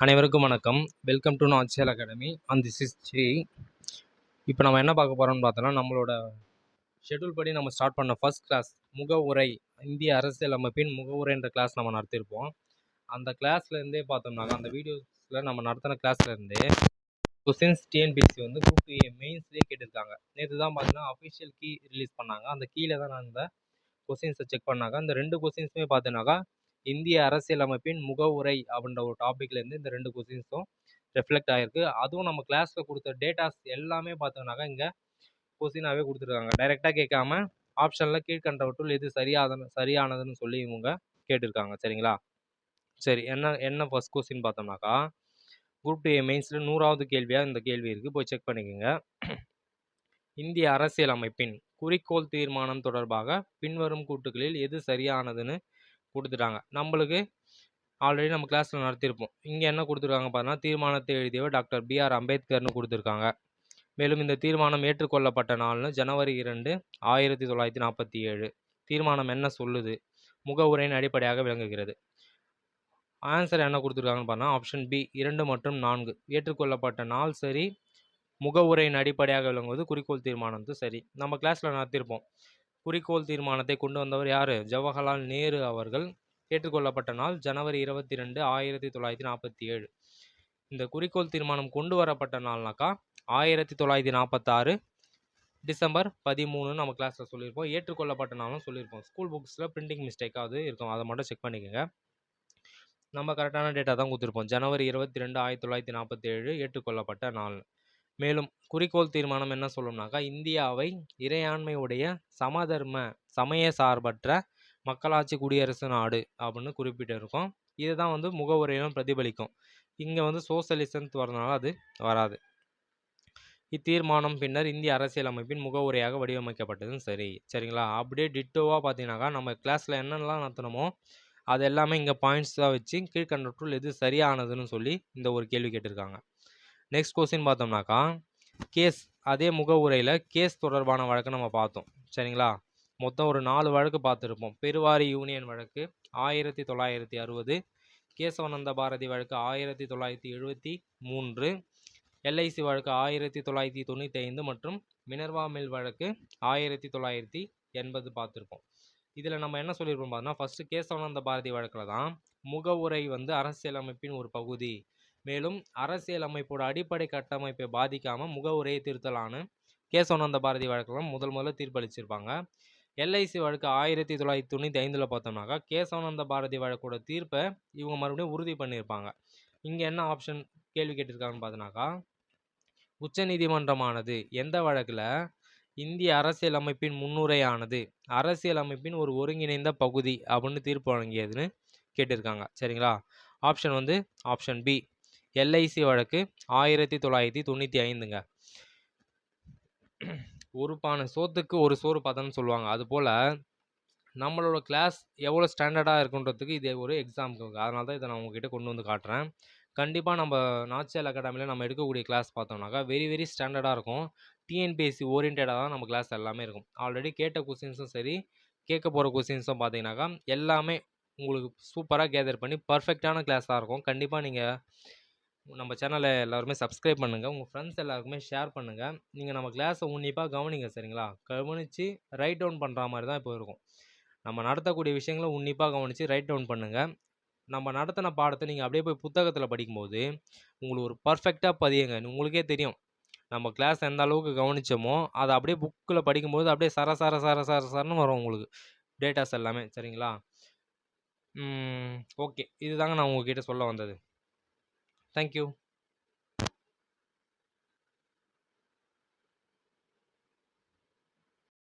அனைவருக்கும் வணக்கம். Welcome to Nachiyal academy and this is G. இப்போ நம்ம என்ன பார்க்க போகிறோம்னு பார்த்தோன்னா, நம்மளோட ஷெட்யூல் படி நம்ம ஸ்டார்ட் பண்ண ஃபர்ஸ்ட் கிளாஸ் முகவுரை, இந்திய அரசியல் அமைப்பின் முகவுரைன்ற கிளாஸ் நம்ம நடத்தியிருப்போம். அந்த கிளாஸ்லேருந்தே பார்த்தோம்னாக்கா, அந்த வீடியோஸில் நம்ம நடத்தின கிளாஸ்லேருந்தே கொஸ்டின்ஸ் டிஎன்பிஎஸ்சி வந்து குரூப் ஏ மெயின்ஸ்லேயே கேட்டிருக்காங்க. நேற்று தான் பார்த்தீங்கன்னா அஃபிஷியல் கீ ரிலீஸ் பண்ணாங்க. அந்த கீழே தான் நான் இந்த கொஸ்டின்ஸை செக் பண்ணாங்க. இந்த 2 கொஸ்டின்ஸுமே பார்த்தீங்கன்னாக்கா, இந்திய அரசியல் அமைப்பின் முகவுரை அப்படின்ற ஒரு டாப்பிக்லேருந்து இந்த 2 கொஸ்டின்ஸும் ரெஃப்ளெக்ட் ஆகிருக்கு. அதுவும் நம்ம கிளாஸில் கொடுத்த டேட்டாஸ் எல்லாமே பார்த்தோம்னாக்கா இங்கே கொஸ்டினாகவே கொடுத்துருக்காங்க. டைரெக்டாக கேட்காம ஆப்ஷனில் கீழ்கண்டவற்றுள் எது சரியானதுன்னு சொல்லி இவங்க கேட்டிருக்காங்க. சரிங்களா? சரி, என்ன ஃபர்ஸ்ட் கொஸ்டின் பார்த்தோம்னாக்கா, குரூப் 2 மெயின்ஸில் 100வது கேள்வியாக இந்த கேள்வி இருக்குது. போய் செக் பண்ணிக்கோங்க. இந்திய அரசியல் அமைப்பின் குறிக்கோள் தீர்மானம் தொடர்பாக பின்வரும் கூட்டுகளில் எது சரியானதுன்னு கொடுத்துட்டாங்க. நம்மளுக்கு ஆல்ரெடி நம்ம கிளாஸில் நடத்தியிருப்போம். இங்கே என்ன கொடுத்துருக்காங்க பார்த்தீங்கன்னா, தீர்மானத்தை எழுதியவர் டாக்டர் B.R. அம்பேத்கர்னு கொடுத்துருக்காங்க. மேலும் இந்த தீர்மானம் ஏற்றுக்கொள்ளப்பட்ட நாள்னு ஜனவரி 2, 1947. தீர்மானம் என்ன சொல்லுது? முகவுரையின் அடிப்படையாக விளங்குகிறது. ஆன்சர் என்ன கொடுத்துருக்காங்கன்னு பார்த்தா ஆப்ஷன் பி 2 மற்றும் 4. ஏற்றுக்கொள்ளப்பட்ட நாள் சரி, முகவுரையின் அடிப்படையாக விளங்குவது குறிக்கோள் தீர்மானம் சரி. நம்ம கிளாஸில் நடத்தியிருப்போம். குறிக்கோள் தீர்மானத்தை கொண்டு வந்தவர் யார்? ஜவஹர்லால் நேரு அவர்கள். ஏற்றுக்கொள்ளப்பட்ட நாள் ஜனவரி 22, 1947. இந்த குறிக்கோள் தீர்மானம் கொண்டு வரப்பட்ட நாள்னாக்கா 1946 டிசம்பர் 13 நம்ம கிளாஸில் சொல்லியிருப்போம். ஏற்றுக்கொள்ளப்பட்ட நாளும் சொல்லியிருப்போம். ஸ்கூல் புக்ஸில் பிரிண்டிங் மிஸ்டேக்காவது இருக்கும், அதை மட்டும் செக் பண்ணிக்கோங்க. நம்ம கரெக்டான டேட்டா தான் கொடுத்துருப்போம். ஜனவரி 22, 1947 ஏற்றுக்கொள்ளப்பட்ட நாள். மேலும் குறிக்கோள் தீர்மானம் என்ன சொல்லும்னாக்கா, இந்தியாவை இறையாண்மையுடைய சமதர்ம சமய சார்பற்ற மக்களாட்சி குடியரசு நாடு அப்படின்னு குறிப்பிட்டிருக்கோம். இதுதான் வந்து முகவுரையிலும் பிரதிபலிக்கும். இங்கே வந்து சோசலிசம் வரனால அது வராது. இத்தீர்மானம் பின்னர் இந்திய அரசியல் அமைப்பின் முகவுரையாக வடிவமைக்கப்பட்டதும் சரி. சரிங்களா? அப்படியே டிட்டோவாக பார்த்தீங்கன்னாக்கா, நம்ம கிளாஸில் என்னென்னலாம் நடத்தினமோ அது எல்லாமே இங்கே பாயிண்ட்ஸாக வச்சு கீழ்கண்டவற்றுள் எது சரியானதுன்னு சொல்லி இந்த ஒரு கேள்வி கேட்டிருக்காங்க. நெக்ஸ்ட் கொஸ்டின் பார்த்தோம்னாக்கா, கேஸ், அதே முகவுரையில் கேஸ் தொடர்பான வழக்கு நம்ம பார்த்தோம். சரிங்களா? மொத்தம் ஒரு 4 வழக்கு பார்த்துருப்போம். பெருவாரி யூனியன் வழக்கு 1960, கேசவானந்த பாரதி வழக்கு 1973, LIC வழக்கு 1995 மற்றும் மினர்வா மில் வழக்கு 1980 பார்த்துருப்போம். இதில் நம்ம என்ன சொல்லியிருப்போம் பார்த்தோம்னா, ஃபஸ்ட்டு கேசவானந்த பாரதி வழக்கில் தான் முகவுரை வந்து அரசியலமைப்பின் ஒரு பகுதி, மேலும் அரசியலமைப்போட அடிப்படை கட்டமைப்பை பாதிக்காமல் முகவுரையை திருத்தலான்னு கேசவானந்த பாரதி வழக்கில் முதல்ல தீர்ப்பளிச்சிருப்பாங்க. LIC வழக்கு 1995 பார்த்தோம்னாக்கா, கேசவானந்த பாரதி வழக்கோட தீர்ப்பை இவங்க மறுபடியும் உறுதி பண்ணியிருப்பாங்க. இங்கே என்ன ஆப்ஷன் கேள்வி கேட்டிருக்காங்கன்னு பார்த்தோம்னாக்கா, உச்சநீதிமன்றமானது எந்த வழக்கில் இந்திய அரசியல் அமைப்பின் முன்னுரையானது அரசியல் அமைப்பின் ஒரு ஒருங்கிணைந்த பகுதி அப்படின்னு தீர்ப்பு வழங்கியதுன்னு கேட்டிருக்காங்க. சரிங்களா? ஆப்ஷன் வந்து ஆப்ஷன் பி LIC வழக்கு 1995ங்க. ஒரு பானை சோத்துக்கு ஒரு சோறு பதம்னு சொல்லுவாங்க. அதுபோல் நம்மளோட கிளாஸ் எவ்வளோ ஸ்டாண்டர்டாக இருக்குன்றதுக்கு இது ஒரு எக்ஸாம்பிள். அதனால தான் இதை நான் உங்ககிட்ட கொண்டு வந்து காட்டுறேன். கண்டிப்பாக நம்ம நாச்சியல் அகாடமியில் நம்ம எடுக்கக்கூடிய கிளாஸ் பார்த்தோம்னாக்கா வெரி ஸ்டாண்டர்டாக இருக்கும். டிஎன்பிஎஸ்சி ஓரியன்டாக தான் நம்ம கிளாஸ் எல்லாமே இருக்கும். ஆல்ரெடி கேட்ட கொஸ்டின்ஸும் சரி, கேட்க போகிற கொஸ்டின்ஸும் பார்த்தீங்கன்னாக்கா எல்லாமே உங்களுக்கு சூப்பராக கேதர் பண்ணி பர்ஃபெக்டான கிளாஸாக இருக்கும். கண்டிப்பாக நீங்கள் நம்ம சேனலை எல்லாருமே சப்ஸ்கிரைப் பண்ணுங்கள், உங்கள் ஃப்ரெண்ட்ஸ் எல்லாருக்குமே ஷேர் பண்ணுங்கள். நீங்கள் நம்ம கிளாஸை உன்னிப்பாக கவனிங்க. சரிங்களா? கவனித்து ரைட் டவுன் பண்ணுற மாதிரி தான் இப்போ இருக்கும். நம்ம நடத்தக்கூடிய விஷயங்களை உன்னிப்பாக கவனித்து ரைட் டவுன் பண்ணுங்கள். நம்ம நடத்தின பாடத்தை நீங்கள் அப்படியே போய் புத்தகத்தில் படிக்கும்போது உங்களுக்கு ஒரு பர்ஃபெக்டாக பதியுங்க. உங்களுக்கே தெரியும் நம்ம கிளாஸ் எந்த அளவுக்கு கவனித்தோமோ அதை அப்படியே புக்கில் படிக்கும்போது அப்படியே சரன்னு வரும் உங்களுக்கு டேட்டாஸ் எல்லாமே. சரிங்களா? ஓகே, இதுதாங்க நான் உங்ககிட்ட சொல்ல வந்தது. தேங்க்யூ.